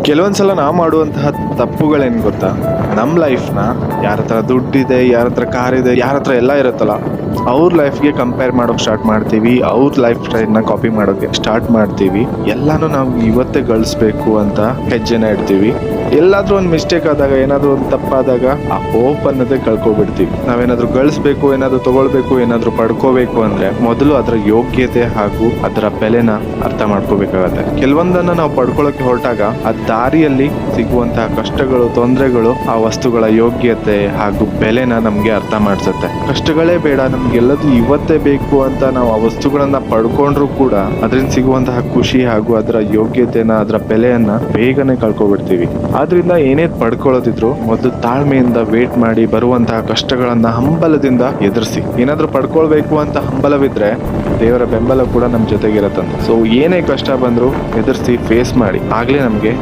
ಕೆಲವೊಂದ್ಸಲ ನಾವು ಮಾಡುವಂತಹ ತಪ್ಪುಗಳೇನು ಗೊತ್ತಾ, ನಮ್ಮ ಲೈಫ್ನ ಯಾರ ಹತ್ರ ದುಡ್ಡಿದೆ, ಯಾರ ಹತ್ರ ಕಾರ್ ಇದೆ, ಯಾರ ಹತ್ರ ಎಲ್ಲ ಇರುತ್ತಲ್ಲ ಅವ್ರ ಲೈಫ್ಗೆ ಕಂಪೇರ್ ಮಾಡೋಕೆ ಸ್ಟಾರ್ಟ್ ಮಾಡ್ತೀವಿ. ಅವ್ರ ಲೈಫ್ ಸ್ಟೈಲ್ನ ಕಾಪಿ ಮಾಡೋಕೆ ಸ್ಟಾರ್ಟ್ ಮಾಡ್ತೀವಿ. ಎಲ್ಲಾನು ನಾವು ಇವತ್ತೇ ಗಳಿಸ್ಬೇಕು ಅಂತ ಹೆಜ್ಜೆನ ಇಡ್ತೀವಿ. ಎಲ್ಲಾದ್ರೂ ಒಂದು ಮಿಸ್ಟೇಕ್ ಆದಾಗ, ಏನಾದ್ರೂ ಒಂದು ತಪ್ಪಾದಾಗ ಆ ಹೋಪ್ ಅನ್ನೋದೇ ಕಳ್ಕೊಬಿಡ್ತೀವಿ. ನಾವೇನಾದ್ರೂ ಗಳಿಸ್ಬೇಕು, ಏನಾದ್ರೂ ತಗೊಳ್ಬೇಕು, ಏನಾದ್ರೂ ಪಡ್ಕೋಬೇಕು ಅಂದ್ರೆ ಮೊದಲು ಅದರ ಯೋಗ್ಯತೆ ಹಾಗೂ ಅದರ ಬೆಲೆನ ಅರ್ಥ ಮಾಡ್ಕೋಬೇಕಾಗತ್ತೆ. ಕೆಲವೊಂದನ್ನ ನಾವು ಪಡ್ಕೊಳ್ಳೋಕೆ ಹೊರಟಾಗ ಆ ದಾರಿಯಲ್ಲಿ ಸಿಗುವಂತಹ ಕಷ್ಟಗಳು, ತೊಂದರೆಗಳು ಆ ವಸ್ತುಗಳ ಯೋಗ್ಯತೆ ಹಾಗೂ ಬೆಲೆನ ನಮ್ಗೆ ಅರ್ಥ ಮಾಡ್ಸುತ್ತೆ. ಕಷ್ಟಗಳೇ ಬೇಡ, ನಮ್ಗೆಲ್ಲದೂ ಇವತ್ತೇ ಬೇಕು ಅಂತ ನಾವು ಆ ವಸ್ತುಗಳನ್ನ ಪಡ್ಕೊಂಡ್ರು ಕೂಡ ಅದರಿಂದ ಸಿಗುವಂತಹ ಖುಷಿ ಹಾಗೂ ಅದರ ಯೋಗ್ಯತೆನ, ಅದರ ಬೆಲೆಯನ್ನ ಬೇಗನೆ ಕಳ್ಕೊಬಿಡ್ತೀವಿ. ಆದ್ರಿಂದ ಏನೇ ಪಡ್ಕೊಳ್ಳೋದಿದ್ರು ಮೊದಲು ತಾಳ್ಮೆಯಿಂದ ವೇಟ್ ಮಾಡಿ, ಬರುವಂತಹ ಕಷ್ಟಗಳನ್ನ ಹಂಬಲದಿಂದ ಎದುರಿಸಿ. ಏನಾದ್ರೂ ಪಡ್ಕೊಳ್ಬೇಕು ಅಂತ ಹಂಬಲವಿದ್ರೆ ದೇವರ ಬೆಂಬಲ ಕೂಡ ನಮ್ ಜೊತೆಗಿರತ್ತಂತೆ. ಸೊ ಏನೇ ಕಷ್ಟ ಬಂದ್ರು ಎದುರಿಸಿ ಫೇಸ್ ಮಾಡಿ, ಆಗ್ಲೇ ನಮ್ಗೆ